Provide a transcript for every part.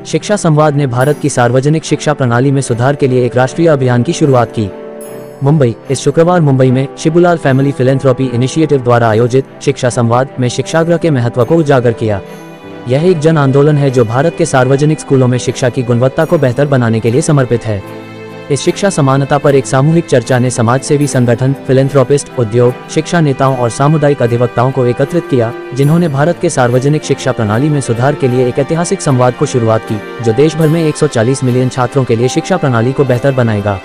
शिक्षा संवाद ने भारत की सार्वजनिक शिक्षा प्रणाली में सुधार के लिए एक राष्ट्रीय अभियान की शुरुआत की। मुंबई। इस शुक्रवार मुंबई में शिबुलाल फैमिली फिलैंथ्रोपी इनिशिएटिव द्वारा आयोजित शिक्षा संवाद में शिक्षागृह के महत्व को उजागर किया। यह एक जन आंदोलन है जो भारत के सार्वजनिक स्कूलों में शिक्षा की गुणवत्ता को बेहतर बनाने के लिए समर्पित है। इस शिक्षा समानता पर एक सामूहिक चर्चा ने समाजसेवी संगठन, फिलैंथ्रोपिस्ट, उद्योग, शिक्षा नेताओं और सामुदायिक अधिवक्ताओं को एकत्रित किया, जिन्होंने भारत के सार्वजनिक शिक्षा प्रणाली में सुधार के लिए एक ऐतिहासिक संवाद को शुरुआत की, जो देश भर में 140 मिलियन छात्रों के लिए शिक्षा प्रणाली को बेहतर बनाएगा।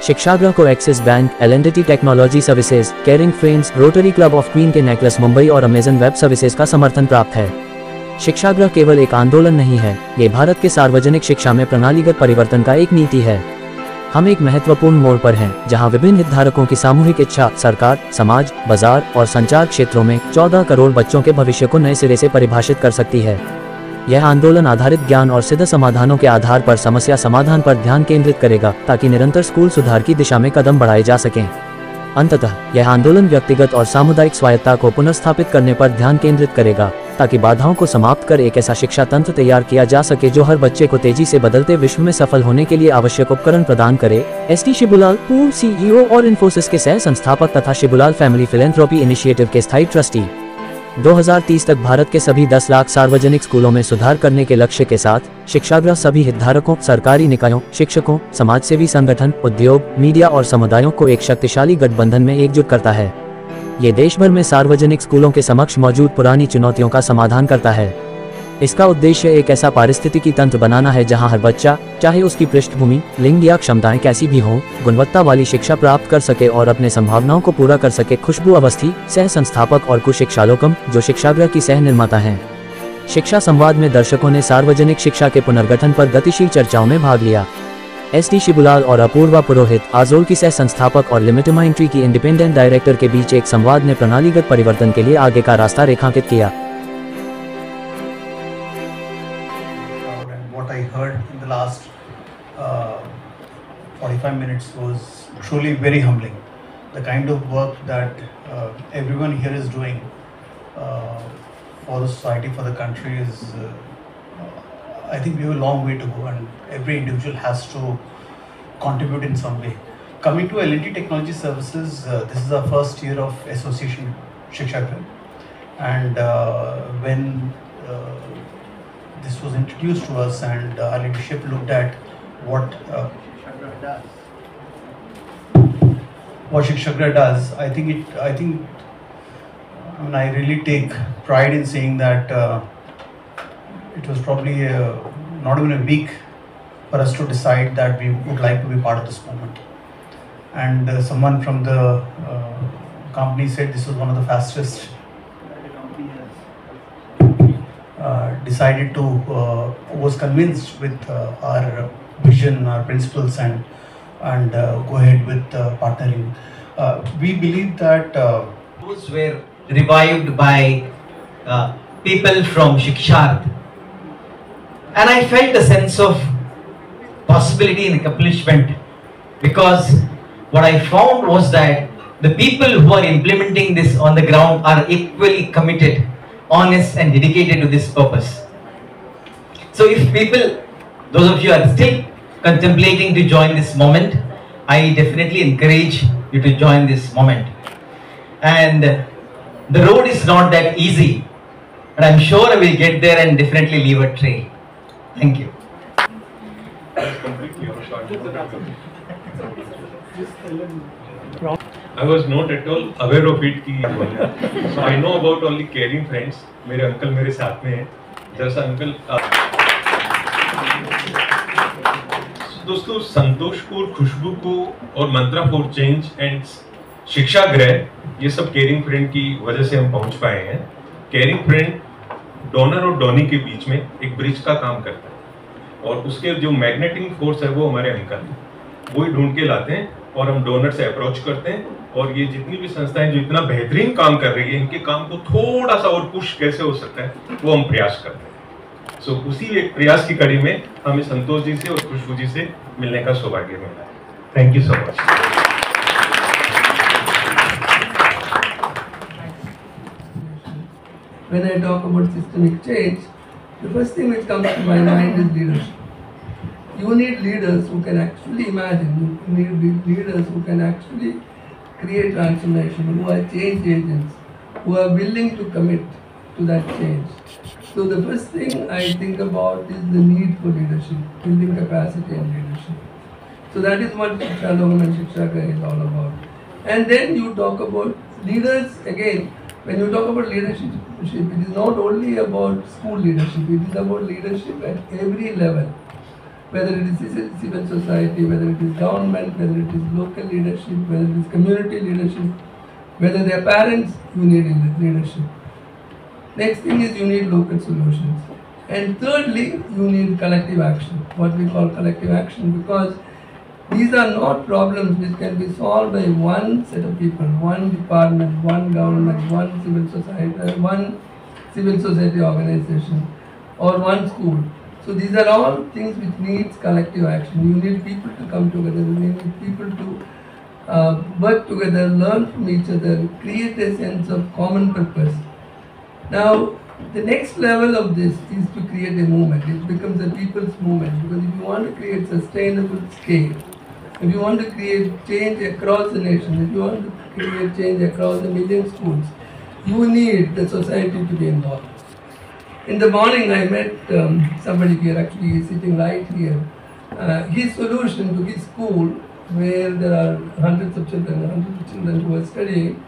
शिक्षागृह को axis bank, L&T technology services, caring friends, rotary club of queen के नेकलेस मुंबई और अमेजन वेब सर्विसेज का समर्थन प्राप्त है। शिक्षागृह केवल एक आंदोलन नहीं है, ये भारत के सार्वजनिक शिक्षा में प्रणालीगत परिवर्तन का एक नीति है। हम एक महत्वपूर्ण मोड़ पर हैं, जहां विभिन्न हितधारकों की सामूहिक इच्छा सरकार, समाज, बाजार और संचार क्षेत्रों में 14 करोड़ बच्चों के भविष्य को नए सिरे से परिभाषित कर सकती है। यह आंदोलन आधारित ज्ञान और सिद्ध समाधानों के आधार पर समस्या समाधान पर ध्यान केंद्रित करेगा, ताकि निरंतर स्कूल सुधार की दिशा में कदम बढ़ाए जा सकें। अंततः यह आंदोलन व्यक्तिगत और सामुदायिक स्वायत्तता को पुनर्स्थापित करने पर ध्यान केंद्रित करेगा, ताकि बाधाओं को समाप्त कर एक ऐसा शिक्षा तंत्र तैयार किया जा सके जो हर बच्चे को तेजी से बदलते विश्व में सफल होने के लिए आवश्यक उपकरण प्रदान करे। एस.टी. शिबुलाल, पूर्व CEO और इन्फोसिस के सह संस्थापक तथा शिबुलाल फैमिली फिलैंथ्रोपी इनिशिएटिव के स्थायी ट्रस्टी। 2030 तक भारत के सभी 10 लाख सार्वजनिक स्कूलों में सुधार करने के लक्ष्य के साथ शिक्षागृह सभी हितधारकों, सरकारी निकायों, शिक्षकों, समाजसेवी संगठन, उद्योग, मीडिया और समुदायों को एक शक्तिशाली गठबंधन में एकजुट करता है। ये देश भर में सार्वजनिक स्कूलों के समक्ष मौजूद पुरानी चुनौतियों का समाधान करता है। इसका उद्देश्य एक ऐसा पारिस्थितिकी तंत्र बनाना है जहां हर बच्चा, चाहे उसकी पृष्ठभूमि, लिंग या क्षमताएं कैसी भी हों, गुणवत्ता वाली शिक्षा प्राप्त कर सके और अपने संभावनाओं को पूरा कर सके। खुशबू अवस्थी, सह संस्थापक और कुशिक्षालोकम, जो शिक्षागृह की सह निर्माता हैं। शिक्षा संवाद में दर्शकों ने सार्वजनिक शिक्षा के पुनर्गठन पर गतिशील चर्चाओं में भाग लिया। एस.टी. शिबुलाल और अपूर्वा पुरोहित, आजोल की सह संस्थापक और लिमिटमाइंट्री की इंडिपेंडेंट डायरेक्टर के बीच एक संवाद ने प्रणालीगत परिवर्तन के लिए आगे का रास्ता रेखांकित किया। What I heard in the last 45 minutes was truly very humbling. The kind of work that everyone here is doing for the society, for the country is, I think we have a long way to go, and every individual has to contribute in some way. Coming to L&T Technology Services, this is our first year of association Shikshagram, and when this was introduced to us and our leadership looked at what Shikshagram does, I mean, I really take pride in saying that it was probably not even a week for us to decide that we would like to be part of this movement. And someone from the company said this was one of the fastest decided to was convinced with our vision, our principles, and go ahead with partnering. We believe that those were revived by people from Shiksharth, and I felt a sense of possibility and accomplishment, because what I found was that the people who are implementing this on the ground are equally committed, honest and dedicated to this purpose. So if people, those of you are still contemplating to join this moment, I definitely encourage you to join this moment. And the road is not that easy, but I'm sure I will get there and definitely leave a trail. Thank you. I was not at all aware of it कि so I know about only caring friends. मेरे uncle मेरे साथ में हैं। जैसा uncle दोस्तों, संतोषपुर, खुशबू को और मंत्रा फॉर चेंज एंड शिक्षागृह, ये सब केयरिंग फ्रेंड की वजह से हम पहुंच पाए हैं। केयरिंग फ्रेंड डोनर और डोनी के बीच में एक ब्रिज का काम करता है, और उसके जो मैग्नेटिक फोर्स है वो हमारे अंकल हैं, वो ही ढूंढ के लाते हैं और हम डोनर से अप्रोच करते हैं। और ये जितनी भी संस्थाएं जो इतना बेहतरीन काम कर रही है, इनके काम को थोड़ा सा और पुश कैसे हो सकता है वो हम प्रयास करते हैं। सो उसी एक प्रयास की कड़ी में हमें संतोष जी से और खुशबू जी से मिलने का सौभाग्य मिला है। Thank you so much. When I talk about systemic change, The first thing which comes to my mind is leadership. You need leaders who can actually imagine, you need leaders who can actually create transformation, who are change agents, who are willing to commit to that change. So the first thing I think about is the need for leadership, building capacity and leadership. So that is what Shiksha Logam and Shiksha Griha is all about. And then you talk about leaders, again, when you talk about leadership, it is not only about school leadership, it is about leadership at every level. Whether it is civil society, whether it is government, whether it is local leadership, whether it is community leadership, whether they are parents, you need leadership. Next thing is you need local solutions. And thirdly, you need collective action, what we call collective action, because these are not problems which can be solved by one set of people, one department, one government, one civil society organization, or one school. So these are all things which needs collective action. You need people to come together, you need people to work together, learn from each other, create a sense of common purpose. Now, the next level of this is to create a movement. It becomes a people's movement, because if you want to create sustainable scale, if you want to create change across the nation, if you want to create change across a million schools, you need the society to be involved. In the morning, I met somebody here, actually he's sitting right here. His solution to his school, where there are hundreds of children who are studying,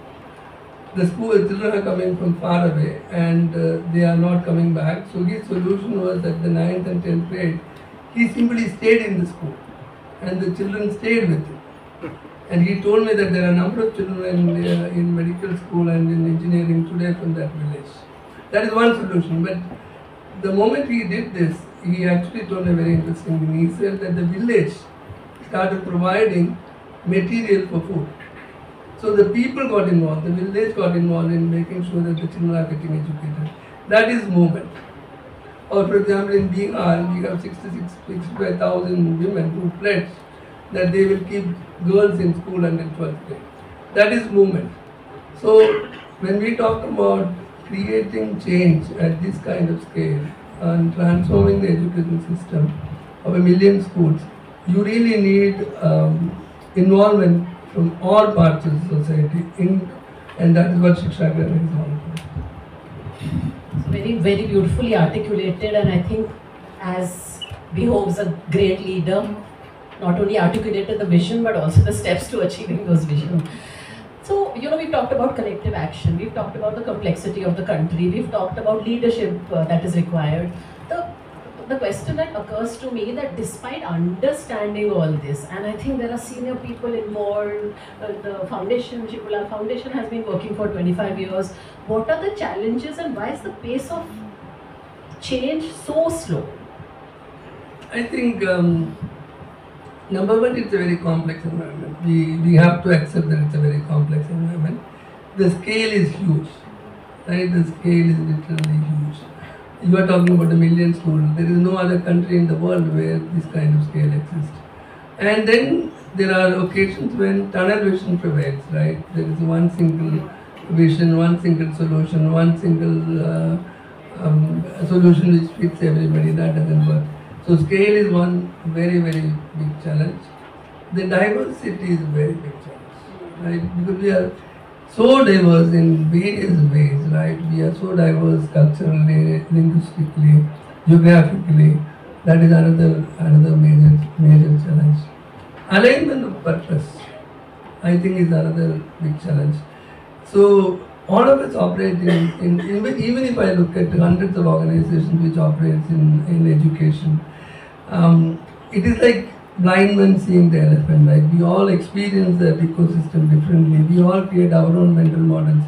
the children are coming from far away and they are not coming back. So his solution was at the 9th and 10th grade, he simply stayed in the school and the children stayed with him. And he told me that there are a number of children in medical school and in engineering today from that village. That is one solution. But the moment he did this, he actually told a very interesting thing. He said that the village started providing material for food. So the people got involved, the village got involved in making sure that the children are getting educated. That is movement. Or for example, in Bihar, we have 65,000 women who pledged that they will keep girls in school until 12th grade. That is movement. So when we talk about creating change at this kind of scale and transforming the education system of a million schools, you really need involvement from all parts of the society, and that is what Shiksha Griha is all about. So very beautifully articulated, and I think as behoves a great leader, not only articulated the vision but also the steps to achieving those visions. So, we've talked about collective action, we've talked about the complexity of the country, we've talked about leadership that is required. The question that occurs to me that despite understanding all this, and I think there are senior people involved, the foundation, Shibulal Foundation has been working for 25 years, what are the challenges and why is the pace of change so slow? I think number one, it's a very complex environment. We have to accept that it's a very complex environment. The scale is huge, right? The scale is literally huge. You are talking about a million schools. There is no other country in the world where this kind of scale exists. And then there are occasions when tunnel vision prevails, right? There is one single vision, one single solution, one single solution which fits everybody. That doesn't work. So scale is one very big challenge. The diversity is a very big challenge, right? Because we are so diverse in various ways, right? We are so diverse culturally, linguistically, geographically. That is another major challenge. Alignment of purpose, I think, is another big challenge. So all of us operate even if I look at hundreds of organizations which operates in education, it is like blind man seeing the elephant, right? We all experience that ecosystem differently. We all create our own mental models.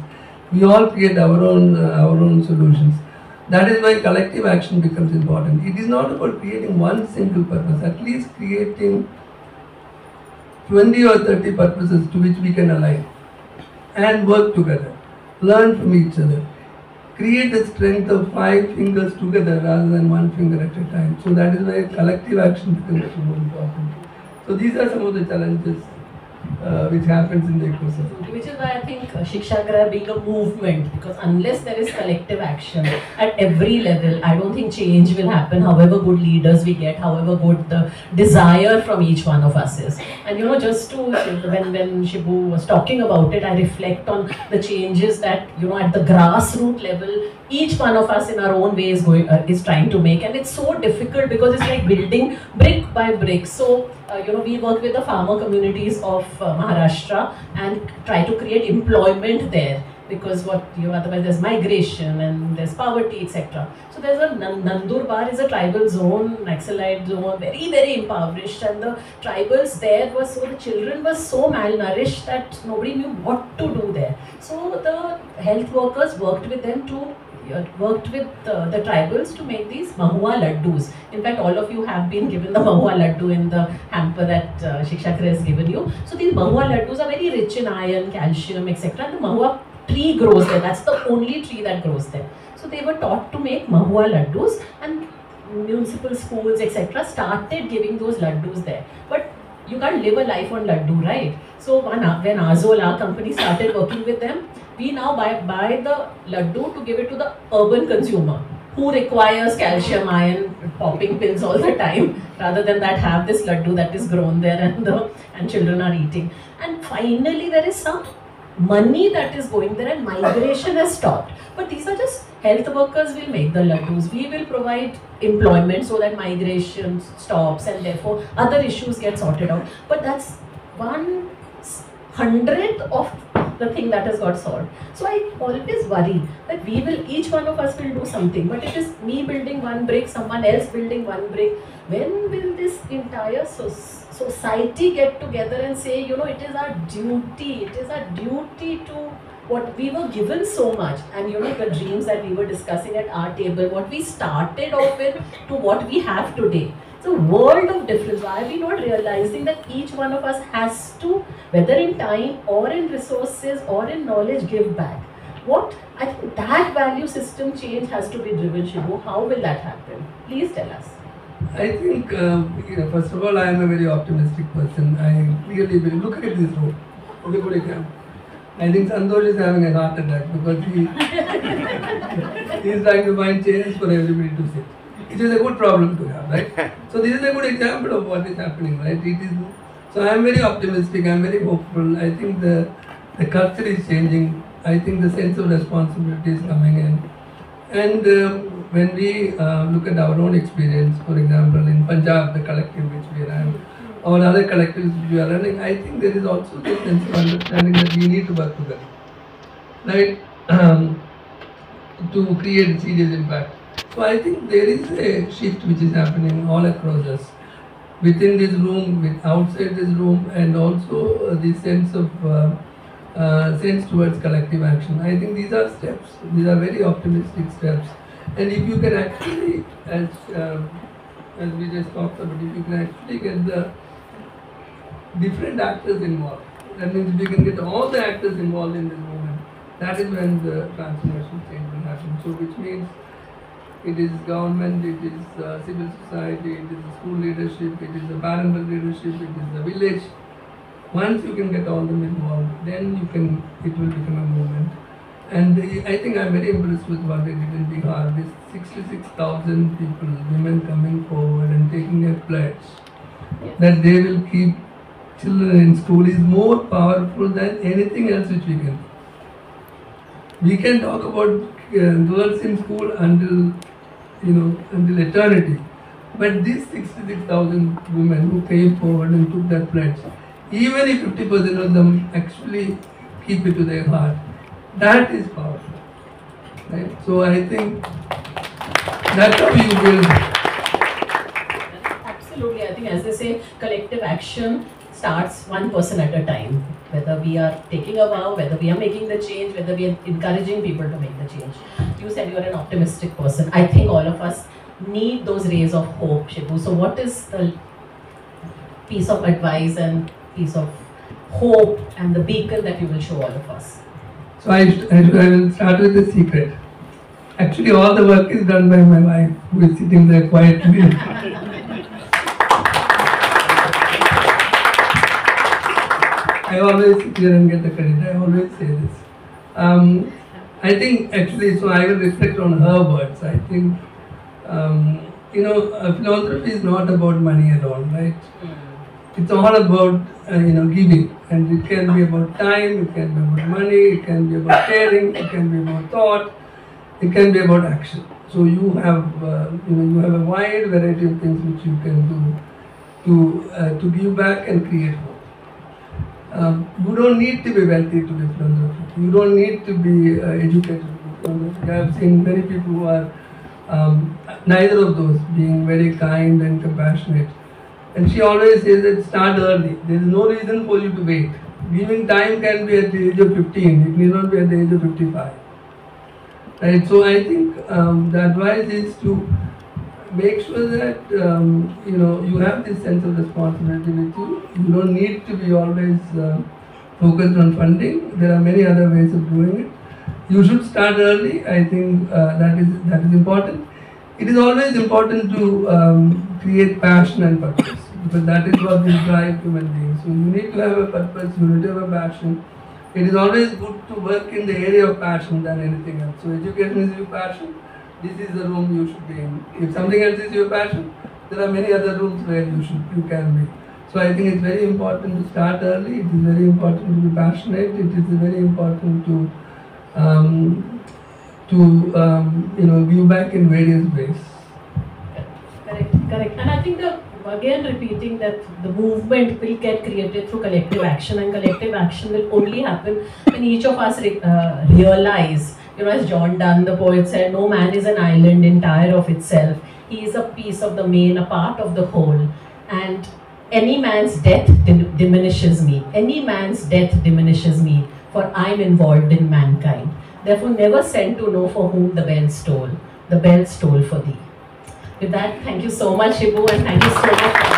We all create our own solutions. That is why collective action becomes important. It is not about creating one single purpose, at least creating 20 or 30 purposes to which we can align and work together, learn from each other, create the strength of 5 fingers together rather than 1 finger at a time. So that is why collective action becomes more important. So these are some of the challenges which happens in the ecosystem. Which is why I think Shikshagraha being a movement, because unless there is collective action at every level, I don't think change will happen, however good leaders we get, however good the desire from each one of us is. And you know, just to, when Shibu was talking about it, I reflect on the changes that, you know, at the grassroots level, each one of us in our own way is trying to make. And it's so difficult because it's like building brick by brick. So, you know, we work with the farmer communities of Maharashtra and try to create employment there, because otherwise there's migration and there's poverty, etc. So there's a Nandurbar is a tribal zone, Naxalite zone, very, very impoverished, and the tribals there the children were so malnourished that nobody knew what to do there. So the health workers worked with them the tribals to make these Mahua laddus. In fact, all of you have been given the Mahua laddu in the hamper that Shikshagraha has given you. So these Mahua laddus are very rich in iron, calcium, etc. And the Mahua tree grows there. That's the only tree that grows there. So they were taught to make Mahua laddus, and municipal schools, etc. started giving those laddus there. But you can't live a life on laddu, right? So when Azol, our company, started working with them, we now buy the laddu to give it to the urban consumer who requires calcium, iron, popping pills all the time. Rather than that, have this laddu that is grown there and children are eating. And finally, there is some money that is going there and migration has stopped. But these are just health workers will make the laddus. We will provide employment so that migration stops and therefore other issues get sorted out. But that's 1/100th of the thing that has got solved. So I always worry that each one of us will do something, but it is me building one brick, someone else building one brick. When will this entire society get together and say, you know, it is our duty to what we were given so much, and you know, the dreams that we were discussing at our table, what we started off with to what we have today. It's a world of difference. Why are we not realizing that each one of us has to, whether in time or in resources or in knowledge, give back? I think that value system change has to be driven, Shibu. How will that happen? Please tell us. I think, first of all, I am a very optimistic person. I really believe, look at this road. Okay, good example. I think Santosh is having a heart attack because he is trying to find chairs for everybody to sit. It is a good problem to have, right? So this is a good example of what is happening, right? So I am very optimistic, I am very hopeful. I think the culture is changing. I think the sense of responsibility is coming in. And when we look at our own experience, for example, in Punjab, the collective which we ran, or other collectives which we are running, I think there is also this sense of understanding that we need to work together, right? To create serious impact. So I think there is a shift which is happening all across us, within this room, outside this room, and also the sense of sense towards collective action. I think these are steps. These are very optimistic steps. And if you can actually, as we just talked about, if you can actually get the different actors involved, that means if you can get all the actors involved in this movement, that is when the transformation change will happen. So which means it is government, it is civil society, it is the school leadership, it is the parental leadership, it is the village. Once you can get all them involved, then it will become a movement. And I think I'm very impressed with what they did in Bihar. This 66,000 people, women coming forward and taking a pledge that they will keep children in school is more powerful than anything else which we can. We can talk about girls in school until eternity. But these 66,000 women who came forward and took that pledge, even if 50% of them actually keep it to their heart, that is powerful, right? So I think that's how you build. Absolutely, I think as they say, collective action starts one person at a time. Whether we are taking a vow, whether we are making the change, whether we are encouraging people to make the change. You said you are an optimistic person. I think all of us need those rays of hope, Shibu. So what is the piece of advice and piece of hope and the beacon that you will show all of us? So I will start with the secret. Actually, all the work is done by my wife, who is sitting there quietly. I always sit here and get the credit. I always say this. I think actually, so I will reflect on her words. I think, philanthropy is not about money alone, right? It's all about, giving. And it can be about time, it can be about money, it can be about caring, it can be about thought, it can be about action. So you have, you have a wide variety of things which you can do to give back and create hope. You don't need to be wealthy to be philanthropic. You don't need to be educated to be philanthropic. I have seen many people who are neither of those, being very kind and compassionate. And she always says that start early. There is no reason for you to wait. Giving time can be at the age of 15. It need not be at the age of 55. Right. So I think the advice is to make sure that you have this sense of responsibility with you. You don't need to be always focused on funding. There are many other ways of doing it. You should start early. I think that is important. It is always important to create passion and purpose, because that is what will drive human beings. So you need to have a purpose. You need to have a passion. It is always good to work in the area of passion than anything else. So education is your passion. This is the room you should be in. If something else is your passion, there are many other rooms where you can be. So I think it's very important to start early. It is very important to be passionate. It is very important to give back in various ways. Correct. And I think again repeating that the movement will get created through collective action, and collective action will only happen when each of us realize, as John Donne, the poet, said, no man is an island entire of itself. He is a piece of the main, a part of the whole. And any man's death diminishes me. Any man's death diminishes me, for I am involved in mankind. Therefore, never send to know for whom the bell stole. The bell stole for thee. With that, thank you so much, Shibu, and thank you so much.